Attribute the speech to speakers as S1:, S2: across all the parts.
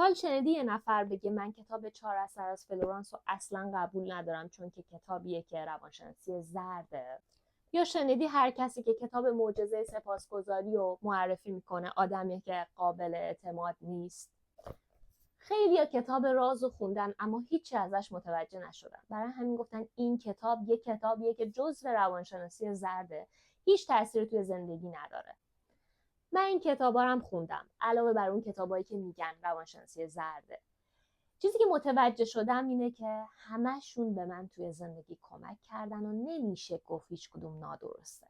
S1: حال شنیدی یه نفر بگه من کتاب 4 اثر از فلورانس رو اصلا قبول ندارم چون که کتابیه که روانشناسی زرده؟ یا شنیدی هر کسی که کتاب معجزه سپاسگزاری رو معرفی میکنه آدمیه که قابل اعتماد نیست؟ خیلی ها کتاب راز رو خوندن اما هیچی ازش متوجه نشدن، برای همین گفتن این کتاب یه کتابیه که جزء روانشناسی زرده، هیچ تأثیری توی زندگی نداره. من این کتابا رو هم خوندم علاوه بر اون کتابایی که میگن روانشناسی زرده. چیزی که متوجه شدم اینه که همشون به من توی زندگی کمک کردن و نمیشه گفت هیچ کدوم نادرسته.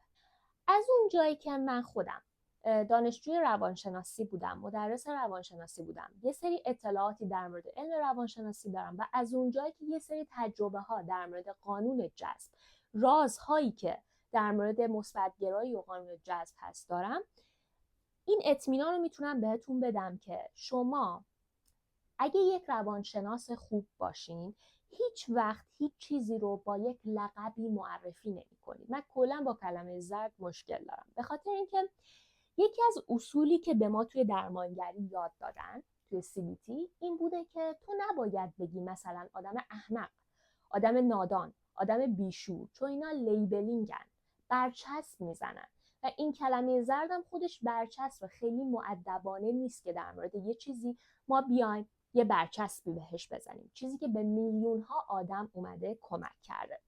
S1: از اون جایی که من خودم دانشجوی روانشناسی بودم، مدرس روانشناسی بودم، یه سری اطلاعاتی در مورد علم روانشناسی دارم و از اون جایی که یه سری تجربه ها در مورد قانون جذب، رازهایی که در مورد مثبت‌گرایی و قانون جذب هست دارم، این اطمینان رو میتونم بهتون بدم که شما اگه یک روانشناس خوب باشین هیچ وقت هیچ چیزی رو با یک لقبی معرفی نمی کنید. من کلا با کلمه زرد مشکل دارم، به خاطر اینکه یکی از اصولی که به ما توی درمانگری یاد دادن توی CBT این بوده که تو نباید بگی مثلا آدم احمق، آدم نادان، آدم بیشور، چون اینا لیبلینگن، برچسب میزنن و این کلمه زردم خودش برچسب خیلی مؤدبانه نیست که در مورد یه چیزی ما بیایم یه برچسبی بهش بزنیم، چیزی که به میلیون ها آدم اومده کمک کرده.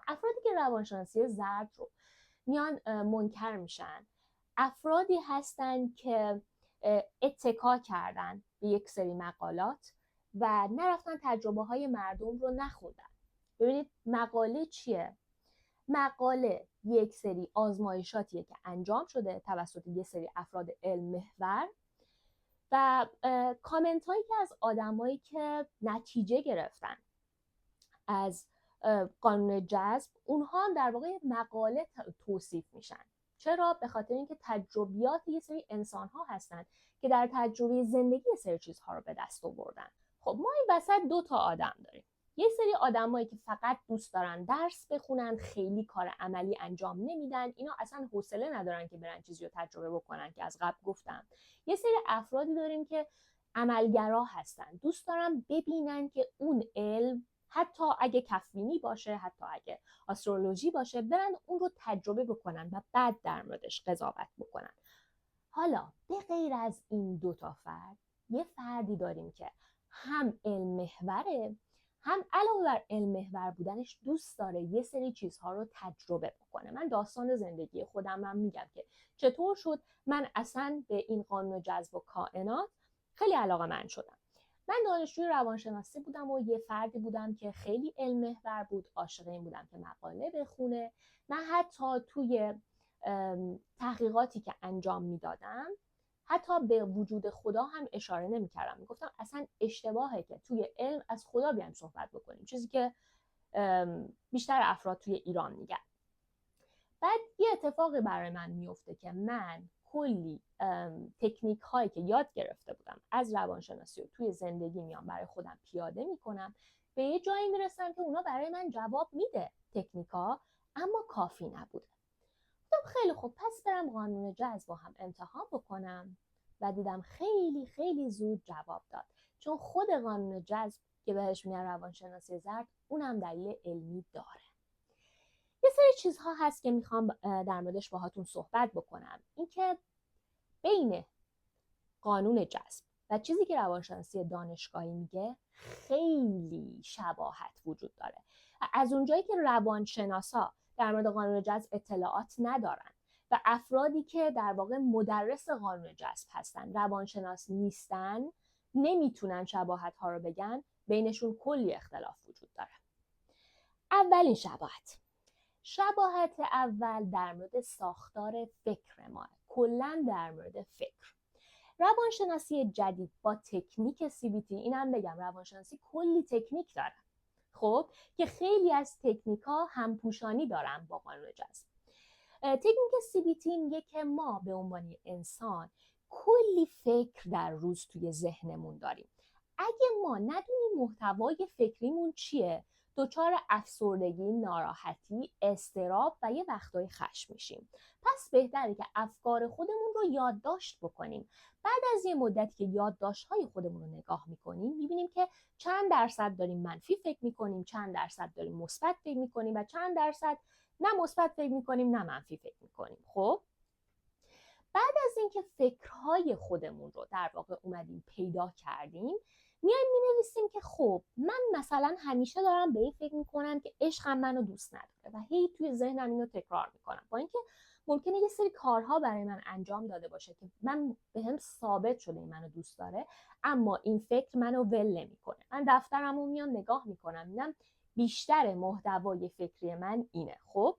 S1: افرادی که روانشناسی زرد رو میان منکر میشن افرادی هستن که اتکا کردن به یک سری مقالات و نرفتن تجربه های مردم رو نخوندن. ببینید مقاله چیه؟ مقاله یک سری آزمایشاتیه که انجام شده توسط یک سری افراد علم محور و کامنت هایی که از آدمایی که نتیجه گرفتن از قانون جذب، اونها هم در واقع مقاله توصیف میشن. چرا؟ به خاطر اینکه تجربیات یه سری انسان ها هستن که در تجربه زندگی یه سری چیزها رو به دست آوردن. خب ما این وسط 2 تا آدم داریم، یه سری آدمایی که فقط دوست دارن درس بخونن، خیلی کار عملی انجام نمیدن، اینا اصلا حوصله ندارن که برن چیزی رو تجربه بکنن که از قبل گفتم. یه سری افرادی داریم که عملگرا هستن، دوست دارن ببینن که اون علم حتی اگه کفینی باشه، حتی اگه آسترولوژی باشه، برن اون رو تجربه بکنن و بعد در موردش قضاوت بکنن. حالا به غیر از این 2 تا فرد یه فردی داریم که هم علم محوره، هم علاوه بر علم محور بودنش دوست داره یه سری چیزها رو تجربه بکنه. من داستان زندگی خودم هم میگم که چطور شد من اصلا به این قانون جذب و کائنات خیلی علاقه‌مند شدم. من دانشجوی روانشناسی بودم و یه فردی بودم که خیلی علم محور بود، عاشق این بودم که مقاله بخونه. من حتی توی تحقیقاتی که انجام میدادم حتی به وجود خدا هم اشاره نمی‌کردم، میگفتم اصلا اشتباهه که توی علم از خدا بیایم صحبت بکنیم، چیزی که بیشتر افراد توی ایران میگن. بعد یه اتفاقی برای من میفته که من کلی تکنیک هایی که یاد گرفته بودم از روانشناسی و توی زندگی میام برای خودم پیاده میکنم، به یه جایی میرسم که اونا برای من جواب میده تکنیک ها، اما کافی نبوده. گفتم خیلی خوب، پس برم قانون جذب هم امتحان بکنم و دیدم خیلی خیلی زود جواب داد، چون خود قانون جذب که بهش میگن روانشناسی زرد اونم دلیل علمی داره. یه سری چیزها هست که میخوام در موردش باهاتون صحبت بکنم، اینکه بین قانون جذب و چیزی که روانشناسی دانشگاهی میگه خیلی شباهت وجود داره. از اونجایی که روانشناسا در مورد قانون جذب اطلاعات ندارن و افرادی که در واقع مدرس قانون جذب هستن روانشناس نیستن، نمیتونن شباهت ها رو بگن، بینشون کلی اختلاف وجود داره. اولین شباهت اول در مورد ساختار فکر ما، کلاً در مورد فکر. روانشناسی جدید با تکنیک CBT، اینم بگم روانشناسی کلی تکنیک داره، خب که خیلی از تکنیک ها همپوشانی دارن با قانون جذب. تکنیک CBT میگه که ما به عنوان انسان کلی فکر در روز توی ذهنمون داریم. اگه ما ندونیم محتوای فکریمون چیه، دچار افسردگی، ناراحتی، اضطراب و یه وقتای خشم میشیم. پس بهتره که افکار خودمون رو یادداشت بکنیم. بعد از یه مدتی که یادداشت‌های خودمون رو نگاه می‌کنیم، می‌بینیم که چند درصد داریم منفی فکر می‌کنیم، چند درصد داریم مثبت فکر می‌کنیم و چند درصد نه مثبت فکر می‌کنیم نه منفی فکر می‌کنیم. خب بعد از اینکه فکرهای خودمون رو در واقع اومدیم پیدا کردیم، میایم مینویسیم که خب من مثلا همیشه دارم به این فکر میکنم که عشقم منو دوست نداره و هی توی ذهنم اینو تکرار میکنم، با اینکه ممکنه یه سری کارها برای من انجام داده باشه که من بهم ثابت شده این منو دوست داره، اما این فکر منو ول نمیکنه. من دفترمو میام نگاه میکنم، میبینم بیشتر محتوای فکری من اینه. خب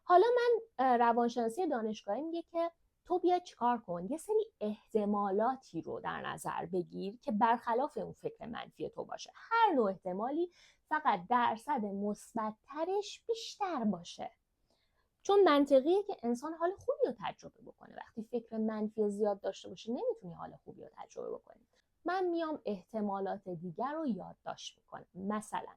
S1: حالا من روانشناسی دانشگاهی میگه که تو بیا چیکار کن، یه سری احتمالاتی رو در نظر بگیر که برخلاف اون فکر منفی تو باشه. هر نوع احتمالی فقط درصد مثبت‌ترش بیشتر باشه. چون منطقیه که انسان حال خوبی رو تجربه بکنه. وقتی فکر منفی زیاد داشته باشه نمیتونی حال خوبی رو تجربه بکنی. من میام احتمالات دیگر رو یادداشت میکنم. مثلا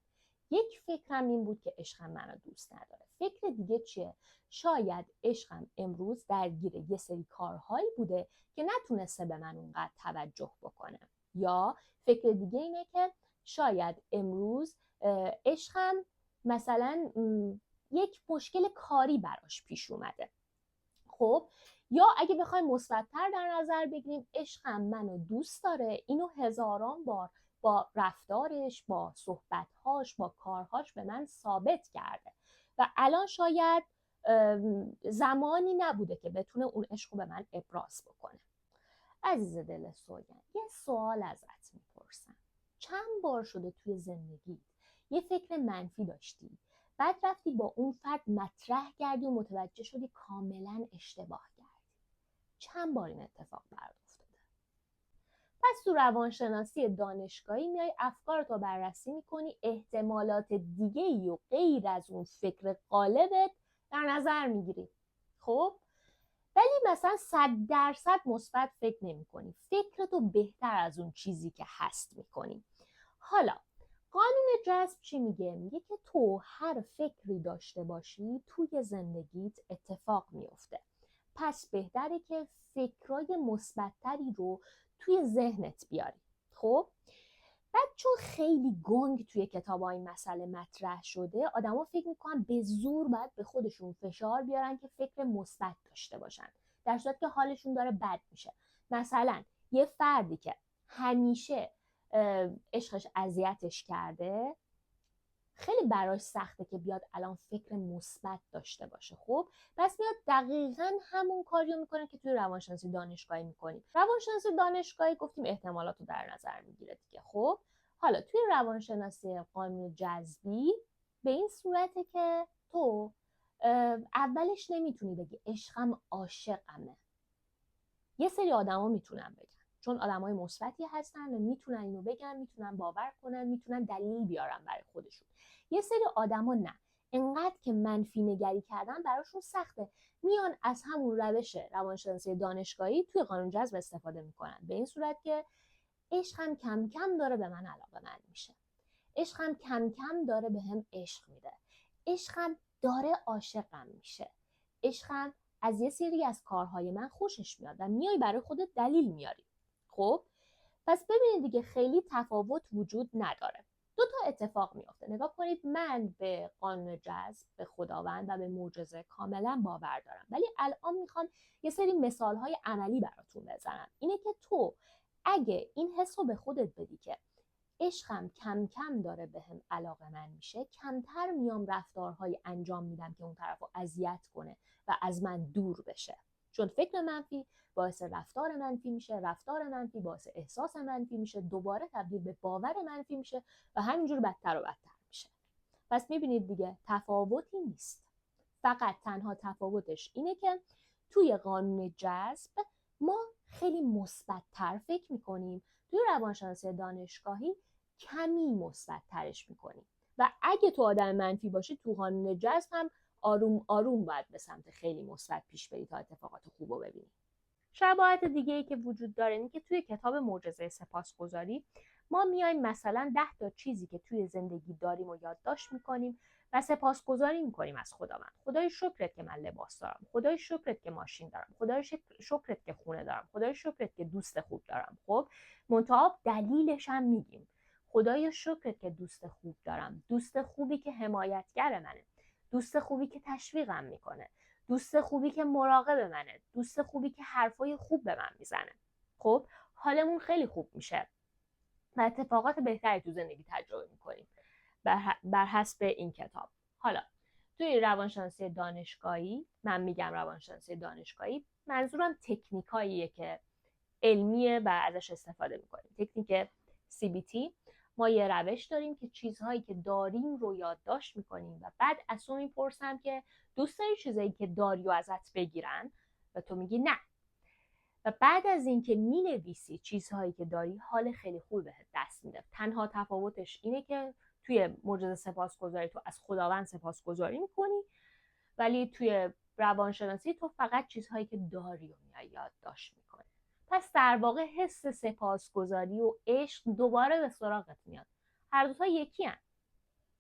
S1: یک فکرم این بود که عشقم منو دوست نداره. فکر دیگه چیه؟ شاید عشقم امروز درگیر یه سری کارهایی بوده که نتونسته به من اونقدر توجه بکنه. یا فکر دیگه اینه که شاید امروز عشقم مثلا یک مشکل کاری براش پیش اومده. خب یا اگه بخوایم مثبت‌تر در نظر بگیریم، عشقم منو دوست داره، اینو هزاران بار با رفتارش، با صحبت‌هاش، با کارهاش به من ثابت کرده و الان شاید زمانی نبوده که بتونه اون عشقو به من ابراز بکنه. عزیز دل سوگند، یه سوال ازت میپرسم. چند بار شده توی زندگیت یه فکر منفی داشتی، بعد رفتی با اون فرد مطرح کردی و متوجه شدی کاملا اشتباه کردی؟ چند بار این اتفاق برات افتاده؟ پس تو روانشناسی دانشگاهی میای افکارتو بررسی میکنی، احتمالات دیگه ای و غیر از اون فکر غالبت در نظر میگیری. خب ولی مثلا 100% مثبت فکر نمی‌کنی، فکرتو بهتر از اون چیزی که هست می‌کنی. حالا قانون جذب چی میگه؟ میگه که تو هر فکری داشته باشی توی زندگیت اتفاق میفته. پس بهتره که فکرای مثبت‌تری رو توی ذهنت بیاری. خب بعد چون خیلی گنگ توی کتاب‌ها این مسئله مطرح شده، آدما فکر میکنن به زور باید به خودشون فشار بیارن که فکر مثبت داشته باشن، در صورتی که حالشون داره بد میشه. مثلا یه فردی که همیشه عشقش اذیتش کرده، خیلی براش سخته که بیاد الان فکر مثبت داشته باشه. خب پس میاد دقیقاً همون کاریو میکنه که توی روانشناسی دانشگاهی میکنیم. روانشناسی دانشگاهی گفتیم احتمالات رو در نظر میگیره دیگه. خب حالا توی روانشناسی قانون جذبی به این صورته که تو اولش نمیتونی بگی عشقم عاشقمه. یه سری آدما میتونن بگن، چون آدمای مثبتی هستن و میتونن اینو بگن، میتونن باور کنن، میتونن دلیل بیارن برای خودشون. یه سری آدما نه، انقدر که منفی نگری کردن براشون سخته، میان از همون روش روانشناسی دانشگاهی توی قانون جذب استفاده میکنن، به این صورت که عشقم کم کم داره به من علاقه‌مند میشه، عشقم کم کم داره بهم عشق میده، عشقم داره عاشقم میشه، عشقم از یه سری از کارهای من خوشش میاد و میای برای خودت دلیل میاری. خب پس ببینید دیگه خیلی تفاوت وجود نداره. دو تا اتفاق میفته. نگاه کنید، من به قانون جذب، به خداوند و به معجزه کاملا باور دارم، ولی الان میخوام یه سری مثالهای عملی براتون بزنم. اینه که تو اگه این حس رو به خودت بدی که عشقم کم کم داره بهم علاقه‌مند میشه، کمتر میام رفتارهای انجام میدم که اون طرفو اذیت کنه و از من دور بشه. چون فکر منفی باعث رفتار منفی میشه، رفتار منفی باعث احساس منفی میشه، دوباره تبدیل به باور منفی میشه و همینجور بدتر و بدتر میشه. پس میبینید دیگه تفاوتی نیست. فقط تنها تفاوتش اینه که توی قانون جذب ما خیلی مثبت‌تر فکر میکنیم، توی روانشناسی دانشگاهی کمی مثبت‌ترش میکنیم و اگه تو آدم منفی باشی تو قانون جذب هم آروم آروم باید به سمت خیلی مثبت پیش بری تا اتفاقات خوب رو ببینی. شباهت دیگه ای که وجود داره اینه که توی کتاب معجزه سپاسگزاری ما میایم مثلا 10 تا چیزی که توی زندگی داریم و یادداشت میکنیم و سپاسگزاری میکنیم از خداوند. خدای شکرت که من لباس دارم، خدای شکرت که ماشین دارم، خدای شکرت که خونه دارم، خدای شکرت که دوست خوب دارم. خب منتها دلیلش هم میگیم. خدای شکرت که دوست خوب دارم، دوست خوبی که حمایتگر منه، دوست خوبی که تشویقم میکنه، دوست خوبی که مراقب منه، دوست خوبی که حرفای خوب به من میزنه. خب حالمون خیلی خوب میشه و اتفاقات بهتری تو زندگی تجربه میکنیم بر حسب این کتاب. حالا توی روانشناسی دانشگاهی، من میگم روانشناسی دانشگاهی، منظورم تکنیکاییه که علمیه و ازش استفاده میکنیم. تکنیک CBT. ما یه روش داریم که چیزهایی که داریم رو یادداشت میکنیم و بعد از تو میپرسم که دوست داری چیزایی که داری و ازت بگیرن و تو میگی نه. و بعد از اینکه مینویسی چیزهایی که داری، حال خیلی خوبی بهت دست میده. تنها تفاوتش اینه که توی معجزه سپاسگزاری تو از خداوند سپاسگزاری میکنی، ولی توی روانشناسی تو فقط چیزهایی که داری رو میای یادداشت میکنی. پس در واقع حس سپاسگزاری و عشق دوباره به سراغت میاد. هر دوتا یکی هن.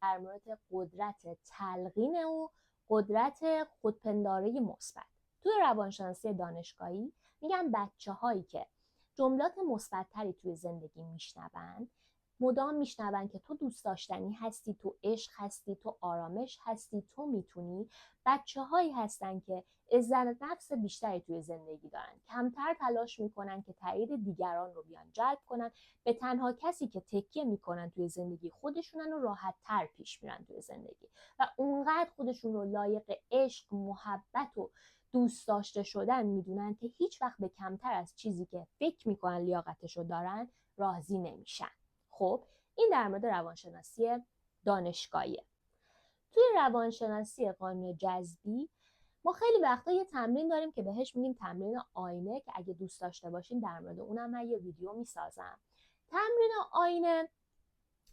S1: در مورد قدرت تلقین و قدرت خودپنداری مثبت. توی روانشناسی دانشگاهی میگن بچه‌هایی که جملات مثبت‌تری توی زندگی میشنون، مدام میشنون که تو دوست داشتنی هستی، تو عشق هستی، تو آرامش هستی، تو میتونی، بچه‌هایی هستن که عزت نفس بیشتری توی زندگی دارن، کمتر تلاش میکنن که تایید دیگران رو بیان جلب کنن، به تنها کسی که تکیه میکنن توی زندگی خودشونن و راحت تر پیش میرن توی زندگی و اونقدر خودشون رو لایق عشق، محبت و دوست داشته شدن میدونن که هیچ وقت به کمتر از چیزی که فکر میکنن لیاقتشو دارن راضی نمیشن. خب این در مورد روانشناسی دانشگاهیه. توی روانشناسی قانون جذبی ما خیلی وقتا یه تمرین داریم که بهش میگیم تمرین آینه، که اگه دوست داشته باشین در مورد اونم من یه ویدیو میسازم. تمرین آینه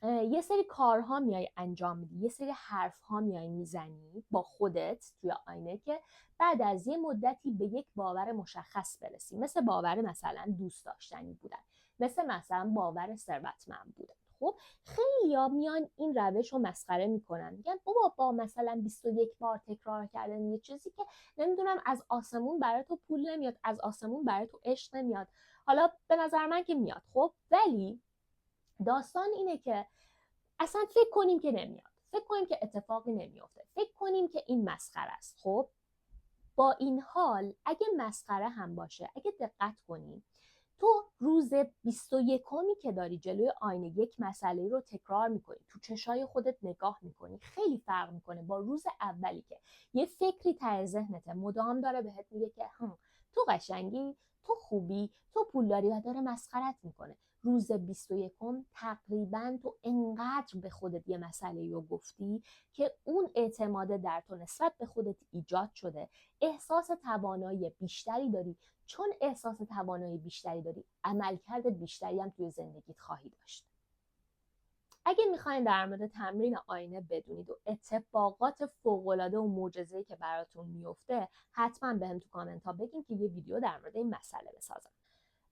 S1: یه سری کارها میای انجام میدی، یه سری حرفها میای میزنی با خودت توی آینه که بعد از یه مدتی به یک باور مشخص برسی. مثل باور مثلا دوست داشتنی بودن، مثلا باور ثروتمند بودن. خب خیلیا میان این روش رو مسخره میکنن، میگن بابا با مثلا 21 بار تکرار کردن یه چیزی که نمیدونم از آسمون برای تو پول نمیاد، از آسمون برای تو عشق نمیاد. حالا به نظر من که میاد، خب ولی داستان اینه که اصلا فکر کنیم که نمیاد، فکر کنیم که اتفاقی نمیافته، فکر کنیم که این مسخره است. خب با این حال اگه مسخره هم باشه، اگه دقت کنیم، تو روز 21می که داری جلوی آینه یک مسئله رو تکرار میکنی، تو چشای خودت نگاه میکنی، خیلی فرق میکنه با روز اولی که یه فکری ته ذهنته مدام داره بهت میگه که تو قشنگی، تو خوبی، تو پولداری و داره مسخرت میکنه. روز 21 تقریبا تو انقدر به خودت یه مسئله رو گفتی که اون اعتماد در تو نسبت به خودت ایجاد شده، احساس توانایی بیشتری داری. چون احساس توانایی بیشتری داری، عملکرد بیشتری هم توی زندگیت خواهی داشت. اگه میخواین در مورد تمرین آینه بدونید و اتفاقات فوق‌العاده و معجزه‌ای که براتون میفته، حتما بهم تو کامنت ها بگین که یه ویدیو در مورد این مسئله بسازم.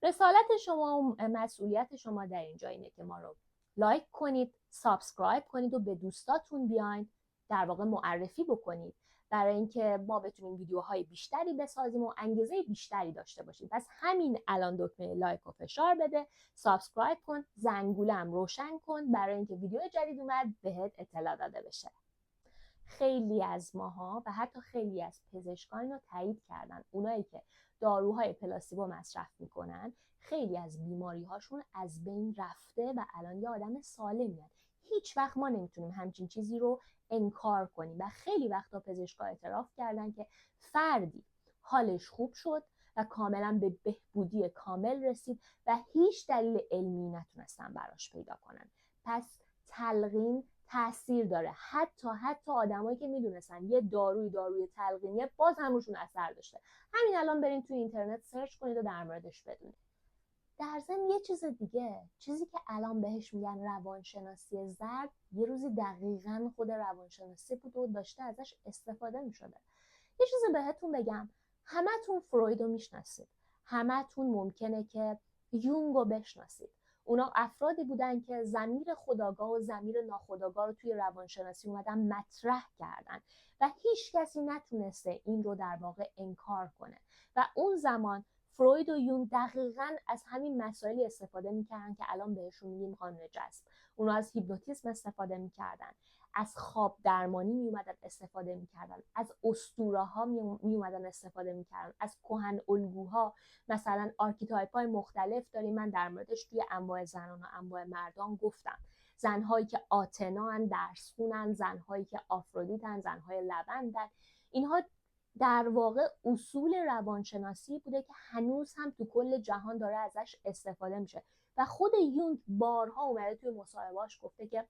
S1: رسالت شما و مسئولیت شما در اینجا اینه که ما رو لایک کنید، سابسکرایب کنید و به دوستاتون بیاین در واقع معرفی بکنید، برای اینکه ما بتونیم ویدیوهای بیشتری بسازیم و انگیزه بیشتری داشته باشیم. پس همین الان دکمه لایک و فشار بده، سابسکرایب کن، زنگوله هم روشن کن برای اینکه ویدیو جدید اومد بهت اطلاع داده بشه. خیلی از ماها و حتی خیلی از پزشکان رو تایید کردن، اونایی که داروهای پلاسیبو مصرف میکنن خیلی از بیماری هاشون از بین رفته و الان یه آدم سالمیان. هیچ وقت ما نمیتونیم همچین چیزی رو انکار کنیم و خیلی وقتا پزشکا اعتراف کردن که فردی حالش خوب شد و کاملا به بهبودی کامل رسید و هیچ دلیل علمی نتونستن براش پیدا کنن. پس تلقین تاثیر داره. حتی آدمایی که میدونستن یه داروی تلقینیه باز هم روشون اثر داشته. همین الان برین توی اینترنت سرچ کنید و در موردش بدونید. در ضمن یه چیز دیگه، چیزی که الان بهش میگن روانشناسی زرد، یه روزی دقیقاً خود روانشناسی بود و داشته ازش استفاده میشده. یه چیز بهتون بگم، همتون فرویدو میشناسید، همتون ممکنه که یونگو بشناسید. اونا افرادی بودن که ضمیر خودآگاه و ضمیر ناخودآگاه رو توی روانشناسی اومدن مطرح کردن و هیچ کسی نتونسته این رو در واقع انکار کنه و اون زمان فروید و یونگ دقیقاً از همین مسائلی استفاده میکردن که الان بهشون میگیم قانون جذب. اونا از هیپنوتیزم استفاده میکردن، از خواب درمانی میومدن استفاده میکردن، از اسطوره ها میومدن استفاده میکردن، از کهن الگوها. مثلا آرکیتایپ های مختلف داریم، من در موردش توی انواع زنان و انواع مردان گفتم. زنهایی که آتنان، درسخونن، زنهایی که آفرودیتن، زنهای لبندن. اینها در واقع اصول روانشناسی بوده که هنوز هم تو کل جهان داره ازش استفاده میشه و خود یونگ بارها اومده توی مصاحبه‌اش گفته که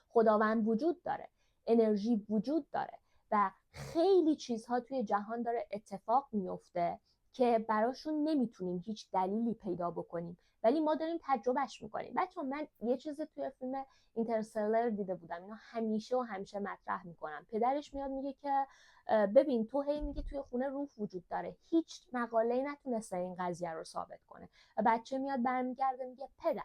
S1: خداوند وجود داره، انرژی وجود داره و خیلی چیزها توی جهان داره اتفاق میفته که براشون نمیتونیم هیچ دلیلی پیدا بکنیم ولی ما داریم تجربهش میکنیم. بچه‌ها من یه چیز توی فیلم اینترستلر دیده بودم، اینا همیشه مطرح میکنم. پدرش میاد میگه که ببین تو هی میگی توی خونه روح وجود داره، هیچ مقاله‌ای نتونسته این قضیه رو ثابت کنه. و بچه میاد برمیگرده میگه پدر،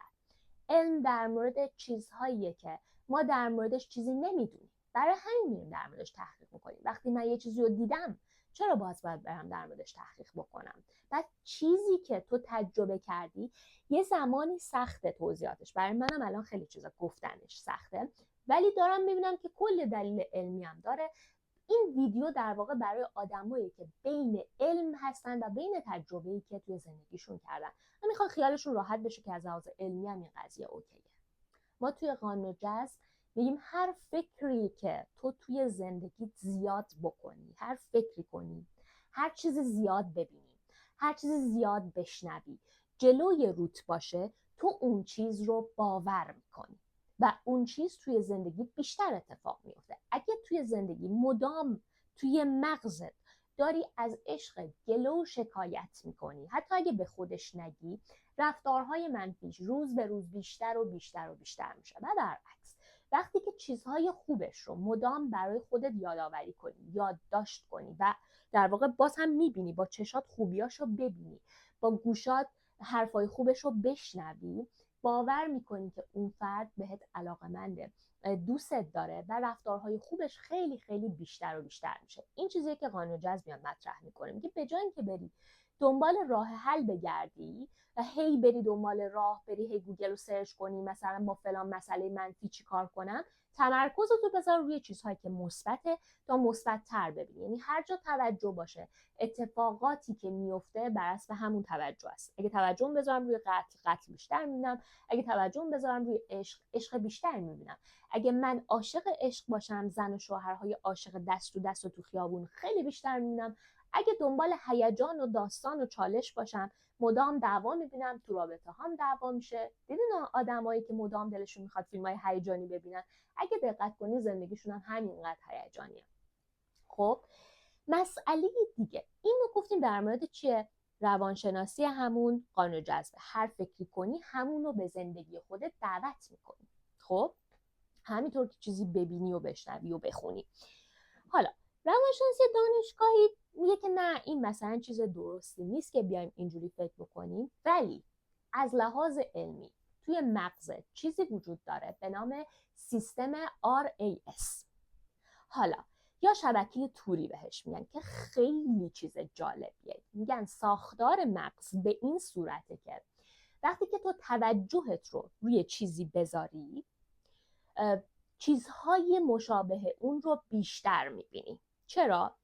S1: علم در مورد چیزهاییه که ما در موردش چیزی نمیدونیم، برای همین میریم در موردش تحقیق میکنیم. وقتی من یه چیزی رو دیدم چرا باید برم در موردش تحقیق بکنم؟ بعد چیزی که تو تجربه کردی یه زمانی سخته توضیحاتش، برای منم الان خیلی چیزا گفتنش سخته ولی دارم میبینم که کل دلیل علمی هم داره. این ویدیو در واقع برای آدمایی که بین علم هستن و بین تجربه‌ای که توی زندگیشون کردن و میخوان خیالشون راحت بشه که از لحاظ علمی هم این قضیه اوکیه. ما توی قانون جذب میگیم هر فکری که تو توی زندگیت زیاد بکنی، هر فکری کنی، هر چیز زیاد ببینی، هر چیز زیاد بشنوی، جلوی روت باشه، تو اون چیز رو باور میکنی و اون چیز توی زندگی بیشتر اتفاق میفته. اگه توی زندگی مدام توی مغزت داری از عشق گلو شکایت میکنی، حتی اگه به خودش نگی، رفتارهای منفیش روز به روز بیشتر و بیشتر و بیشتر میشه. و برعکس وقتی که چیزهای خوبش رو مدام برای خودت یادآوری کنی، یادداشت کنی و در واقع باز هم میبینی، با چشات خوبیاشو ببینی، با گوشات حرفای خوبش رو بشنوی، باور میکنی که اون فرد بهت علاقه‌منده، دوستت داره و رفتارهای خوبش خیلی خیلی بیشتر و بیشتر میشه. این چیزیه که قانون جذب میاد مطرح میکنه، میگه به جای اینکه بری دنبال راه حل بگردی و هی بری دنبال راه، بری هی گوگل رو سرچ کنی مثلا با فلان مسئله منفی چی کار کنم، تمرکزتو بذار روی چیزهایی که مثبته تا مثبت‌تر ببینی. یعنی هر جا توجه باشه، اتفاقاتی که میفته بر اساس همون توجه است. اگه توجه بذارم روی قتل بیشتر میبینم، اگه توجه بذارم روی عشق بیشتر میبینم. اگه من عاشق عشق باشم، زن و شوهرهای عاشق دست تو دست و تو خیابون خیلی بیشتر میبینم. اگه دنبال هیجان و داستان و چالش باشم، مدام دعوا میبینم، تو رابطه هم دعوا میشه. دیدین آدمایی که مدام دلشون میخواد فیلمای هیجانی ببینن، اگه دقت کنی زندگیشون هم همینقدر هیجانیه. خب مسئله دیگه اینو گفتیم در مورد چیه؟ روانشناسی همون قانون جذب. هر فکری کنی همون رو به زندگی خودت دعوت میکنی. خب همینطور که چیزی ببینی و بشنوی و بخونی. حالا روانشناسی دانشگاهی میگه که نه، این مثلا چیز درستی نیست که بیایم اینجوری فکر بکنیم، ولی از لحاظ علمی توی مغزت چیزی وجود داره به نام سیستم RAS. حالا یا شبکه توری بهش میگن که خیلی چیز جالبیه. میگن ساختار مغز به این صورته که وقتی که تو توجهت رو روی چیزی بذاری، چیزهای مشابه اون رو بیشتر میبینی. چرا؟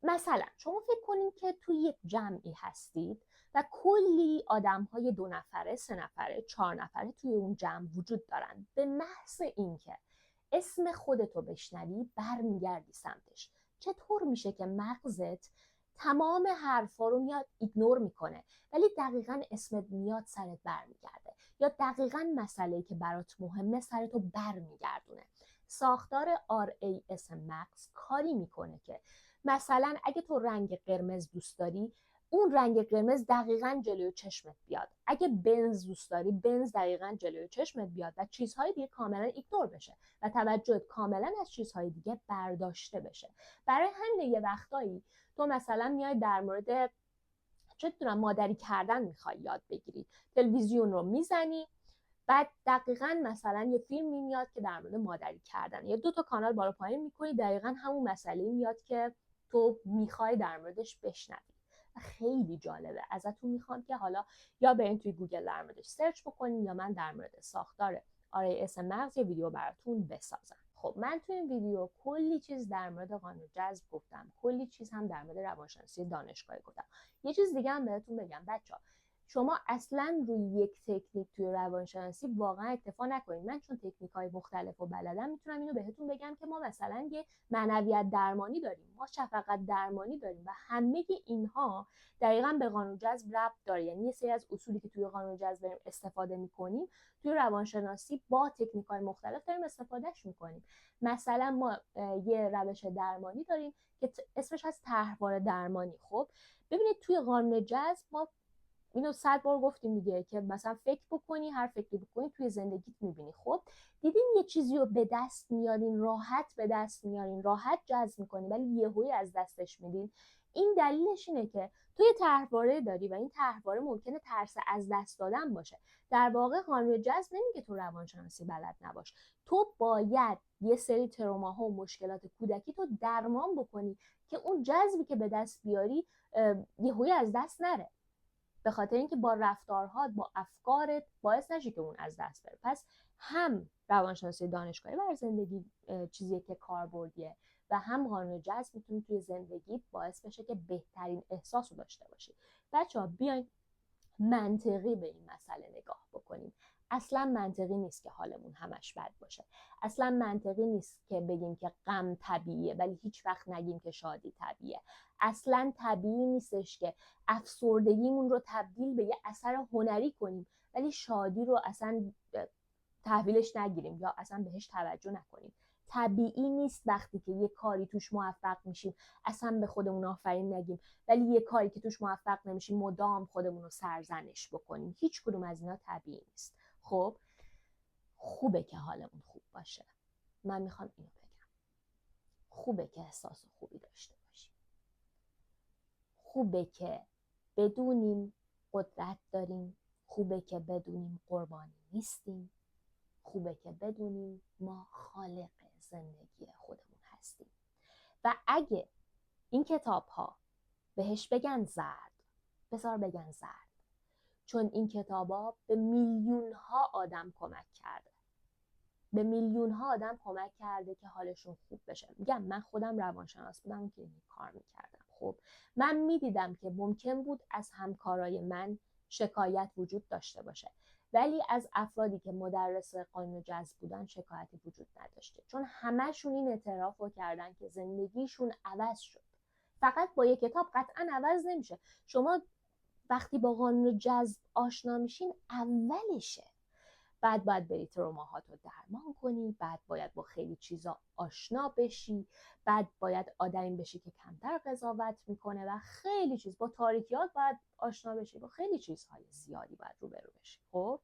S1: مثلا شما فکر کنید که توی یک جمعی هستید و کلی آدم‌های 2 نفره، 3 نفره، 4 نفره توی اون جمع وجود دارن. به محض اینکه اسم خودتو بشنوی برمیگردی سمتش. چطور میشه که مغزت تمام حرفا رو میاد ایگنور میکنه ولی دقیقاً اسمت میاد سرت برمیگرده، یا دقیقاً مسئله‌ای که برات مهمه سرتو برمیگردونه؟ ساختار RAS مغز کاری میکنه که مثلا اگه تو رنگ قرمز دوست داری، اون رنگ قرمز دقیقاً جلوی چشمت بیاد. اگه بنز دوست داری، بنز دقیقاً جلوی چشمت بیاد و چیزهای دیگه کاملا ایگنور بشه و توجهت کاملا از چیزهای دیگه برداشته بشه. برای همین یه وقتایی تو مثلا میای در مورد چه می‌دونم مادری کردن میخوای یاد بگیری، تلویزیون رو میزنی، بعد دقیقاً مثلا یه فیلمی میاد که در مورد مادری کردن، یا 2 تا کانال بالا پایین میکنی، دقیقاً همون مسئله میاد که تو میخوای در موردش بشنوی. خیلی جالبه. ازتون میخوام که حالا یا برین توی گوگل در موردش سرچ بکنین، یا من در مورد ساختار RAS مغز یه ویدیو براتون بسازم. خب من توی این ویدیو کلی چیز در مورد قانون جذب گفتم، کلی چیز هم در مورد روانشناسی دانشگاهی گفتم. یه چیز دیگه هم بهتون بگم بچه‌ها، شما اصلا روی یک تکنیک توی روانشناسی واقعا اکتفا نکنید. من چون تکنیک‌های مختلف رو بلدم میتونم اینو بهتون بگم که ما مثلا یه معنویت درمانی داریم، ما شفقت درمانی داریم و همه اینها دقیقاً به قانون جذب ربط داره. یعنی یه سری از اصولی که توی قانون جذب داریم استفاده میکنیم توی روانشناسی با تکنیک‌های مختلف داریم استفادهش میکنیم. مثلا ما یه روش درمانی داریم که اسمش از طرحواره درمانی. خب ببینید توی قانون جذب ما اینو 100 بار گفتیم دیگه که مثلا فکر بکنی، هر فکری بکنی توی زندگیت میبینی. خب دیدین یه چیزی رو به دست میارین، راحت به دست میارین، راحت جذب میکنی، ولی یهویی از دستش میدین. این دلیلش اینه که توی طرحواره داری و این طرحواره ممکنه ترس از دست دادن باشه. در واقع قانون جذب نمیگه تو روانشناسی بلد نباش، تو باید یه سری تروماها و مشکلات کودکی تو درمان بکنی که اون جذبی که به دست بیاری یهویی از دست نره، به خاطر اینکه با رفتارها، با افکارت باعث نشه که اون از دست بره. پس هم روانشناسی دانشگاهی بر زندگی چیزیه که کاربردیه و هم قانون جذب میتونه توی زندگی باعث بشه که بهترین احساس رو داشته باشی. بچه‌ها بیاین منطقی به این مسئله نگاه بکنیم. اصلا منطقی نیست که حالمون همش بد باشه. اصلا منطقی نیست که بگیم که غم طبیعیه ولی هیچ وقت نگیم که شادی طبیعیه. اصلا طبیعی نیستش که افسردگیمون رو تبدیل به یه اثر هنری کنیم ولی شادی رو اصلا تحویلش نگیریم یا اصلا بهش توجه نکنیم. طبیعی نیست وقتی که یه کاری توش موفق میشیم اصلا به خودمون آفرین نگیم، ولی یه کاری که توش موفق نمیشیم مدام خودمون رو سرزنش بکنیم. هیچ کدوم از اینا طبیعی نیست. خب خوبه که حالمون خوب باشه. من میخوام اینو بگم، خوبه که احساس خوبی داشته باشیم، خوبه که بدونیم قدرت داریم، خوبه که بدونیم قربانی نیستیم، خوبه که بدونیم ما خالق زندگی خودمون هستیم. و اگه این کتاب ها بهش بگن زرد، بذار بگن زرد، چون این کتاب ها به میلیون ها آدم کمک کرده، به میلیون ها آدم کمک کرده که حالشون خوب بشه. میگم من خودم روانشناس بودم که این کار میکردم. خب من میدیدم که ممکن بود از همکارای من شکایت وجود داشته باشه ولی از افرادی که مدرس قانون جذب بودن شکایتی وجود نداشته، چون همهشون این اعتراف رو کردن که زندگیشون عوض شد. فقط با یک کتاب قطعا عوض نمیشه. شما وقتی با قانون جذب آشنا میشین اولشه، بعد باید بری تروماهات رو درمان کنی، بعد باید با خیلی چیزا آشنا بشی، بعد باید آدمی بشی که کمتر قضاوت میکنه و خیلی چیز، با تاریکیات باید آشنا بشی، با خیلی چیزهای زیادی باید روبرو بشی. خب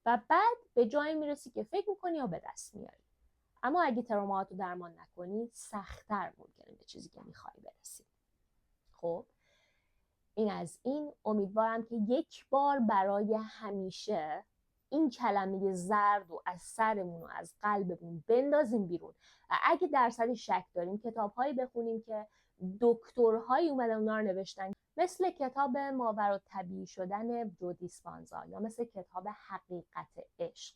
S1: و بعد به جایی میرسی که فکر میکنی یا به دست میاری. اما اگه تروماهات رو درمان نکنی سخت‌تر ممکنه به چیزی که میخوای برسی. خب این از این. امیدوارم که یک بار برای همیشه این کلمه زرد و از سرمون و از قلبمون بندازیم بیرون و اگه درصدی شک داریم کتاب‌هایی بخونیم که دکترهایی اومدن اونا رو نوشتن، مثل کتاب ماورالطبیعی شدن جو دیسپانزا یا مثل کتاب حقیقت عشق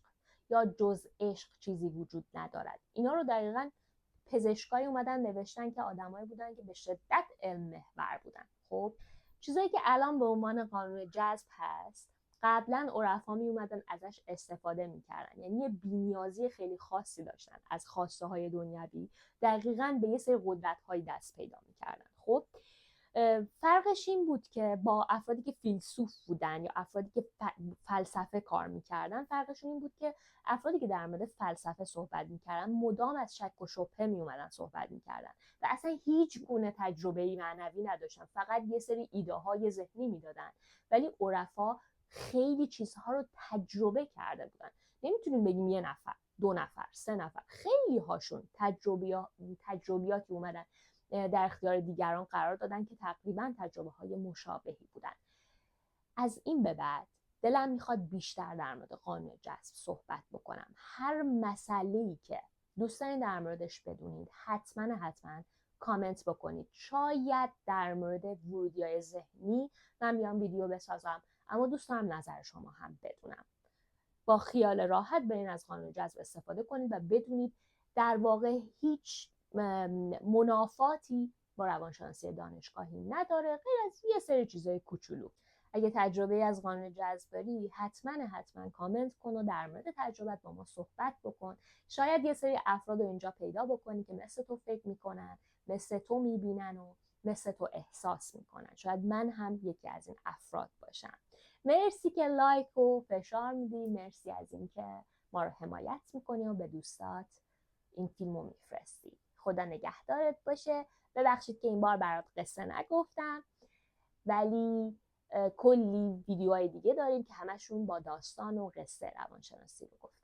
S1: یا جز عشق چیزی وجود ندارد. اینا رو دقیقاً پزشکایی اومدن نوشتن که آدمایی بودن که به شدت علم محور بودن. خب چیزایی که الان به عنوان قانون جذب هست قبلا عرفا می اومدن ازش استفاده میکردن، یعنی یه بی‌نیازی خیلی خاصی داشتن از خواسته های دنیوی، دقیقاً به یه سری قدرت های دست پیدا میکردن. خب فرقش این بود که با افرادی که فیلسوف بودن یا افرادی که فلسفه کار میکردن، فرقشون این بود که افرادی که در مورد فلسفه صحبت میکردن مدام از شک و شبهه میومدن صحبت میکردن و اصلا هیچ گونه تجربه‌ای معنوی نداشتن، فقط یه سری ایده های ذهنی میدادن. ولی عرفا خیلی چیزها رو تجربه کرده بودن. نمیتونیم بگیم یه نفر، 2 نفر، 3 نفر، خیلی هاشون تجربیاتی اومدن در اختیار دیگران قرار دادن که تقریبا تجربه های مشابهی بودن. از این به بعد دلم میخواد بیشتر در مورد قانون جذب صحبت بکنم. هر مسئله‌ای که دوست دارین در موردش بدونید حتما کامنت بکنید. شاید در مورد ورودی‌های ذهنی من بیام ویدیو بسازم، اما دوست دارم نظر شما هم بدونم. با خیال راحت برین از قانون جذب استفاده کنید و بدونید در واقع هیچ منافاتی با روانشناسی دانشگاهی نداره غیر از یه سری چیزای کوچولو. اگه تجربه از قانون جذب داری حتما کامنت کن و در مورد تجربت با ما صحبت بکن. شاید یه سری افراد رو اینجا پیدا بکنی که مثل تو فکر میکنن، مثل تو میبینن و مثل تو احساس میکنن. شاید من هم یکی از این افراد باشم. مرسی که لایک و فشار میدی، مرسی از اینکه ما رو حمایت میکنی و به دوستات این فیلمو میفرستی. خدا نگهدارت باشه. ببخشید که این بار برات قصه نگفتم، ولی کلی ویدیوهای دیگه داریم که همشون با داستان و قصه روانشناسی رو گفتم.